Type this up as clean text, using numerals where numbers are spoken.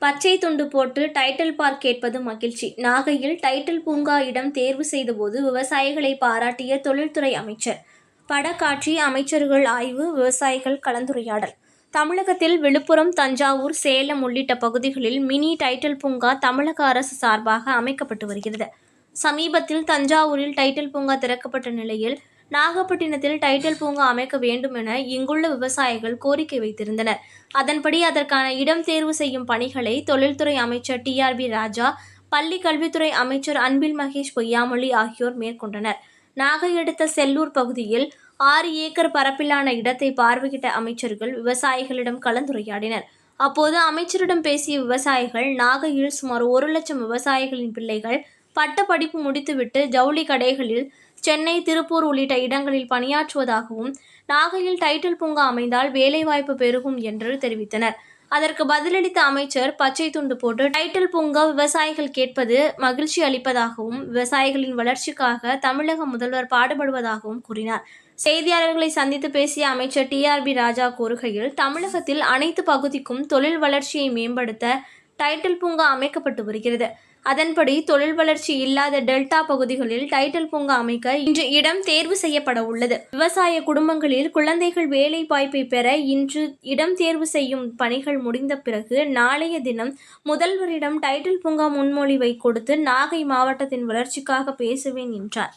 பச்சை துண்டு போட்டு டைட்டில் பார்க் கேட்பது மகிழ்ச்சி. நாகையில் டைட்டில் பூங்கா இடம் தேர்வு செய்தபோது விவசாயிகளை பாராட்டிய தொழில்துறை அமைச்சர். படக்காட்சி, அமைச்சர்கள் ஆய்வு, விவசாயிகள் கலந்துரையாடல். தமிழகத்தில் விழுப்புரம், தஞ்சாவூர், சேலம் உள்ளிட்ட பகுதிகளில் மினி டைட்டில் பூங்கா தமிழக அரசு சார்பாக அமைக்கப்பட்டு வருகிறது. சமீபத்தில் தஞ்சாவூரில் டைட்டில் பூங்கா திறக்கப்பட்ட நிலையில் நாகப்பட்டினத்தில் டைட்டில் பூங்கா அமைக்க வேண்டும் என இங்குள்ள விவசாயிகள் கோரிக்கை வைத்திருந்தனர். அதன்படி அதற்கான இடம் தேர்வு செய்யும் பணிகளை தொழில்துறை அமைச்சர் TRB ராஜா, பள்ளி கல்வித்துறை அமைச்சர் அன்பில் மகேஷ் பொய்யாமொழி ஆகியோர் மேற்கொண்டனர். நாகை அடுத்த செல்லூர் பகுதியில் 6 ஏக்கர் பரப்பிலான இடத்தை பார்வையிட்ட அமைச்சர்கள் விவசாயிகளிடம் கலந்துரையாடினர். அப்போது அமைச்சரிடம் பேசிய விவசாயிகள், நாகையில் சுமார் 1 லட்சம் விவசாயிகளின் பிள்ளைகள் பட்ட படிப்பு முடித்துவிட்டு ஜவுளி கடைகளில் சென்னை, திருப்பூர் உள்ளிட்ட இடங்களில் பணியாற்றுவதாகவும், நாகையில் டைட்டில் பூங்கா அமைந்தால் வேலைவாய்ப்பு பெருகும் என்று தெரிவித்தனர். அதற்கு பதிலளித்த அமைச்சர், பச்சை துண்டு போட்டு டைட்டில் பூங்கா விவசாயிகள் கேட்பது மகிழ்ச்சி அளிப்பதாகவும், விவசாயிகளின் வளர்ச்சிக்காக தமிழக முதல்வர் பாடுபடுவதாகவும் கூறினார். செய்தியாளர்களை சந்தித்து பேசிய அமைச்சர் TRB ராஜா கூறுகையில், தமிழகத்தில் அனைத்து பகுதிக்கும் தொழில் வளர்ச்சியை மேம்படுத்த டைட்டில் பூங்கா அமைக்கப்பட்டு வருகிறது. அதன்படி தொழில் வளர்ச்சி இல்லாத டெல்டா பகுதிகளில் டைட்டில் பூங்கா அமைக்க இன்று இடம் தேர்வு செய்யப்பட உள்ளது. விவசாய குடும்பங்களில் குழந்தைகள் வேலை வாய்ப்பை பெற இன்று இடம் தேர்வு செய்யும் பணிகள் முடிந்த பிறகு நாளைய தினம் முதல்வரிடம் டைட்டில் பூங்கா முன்மொழிவை கொடுத்து நாகை மாவட்டத்தின் வளர்ச்சிக்காக பேசுவேன் என்றார்.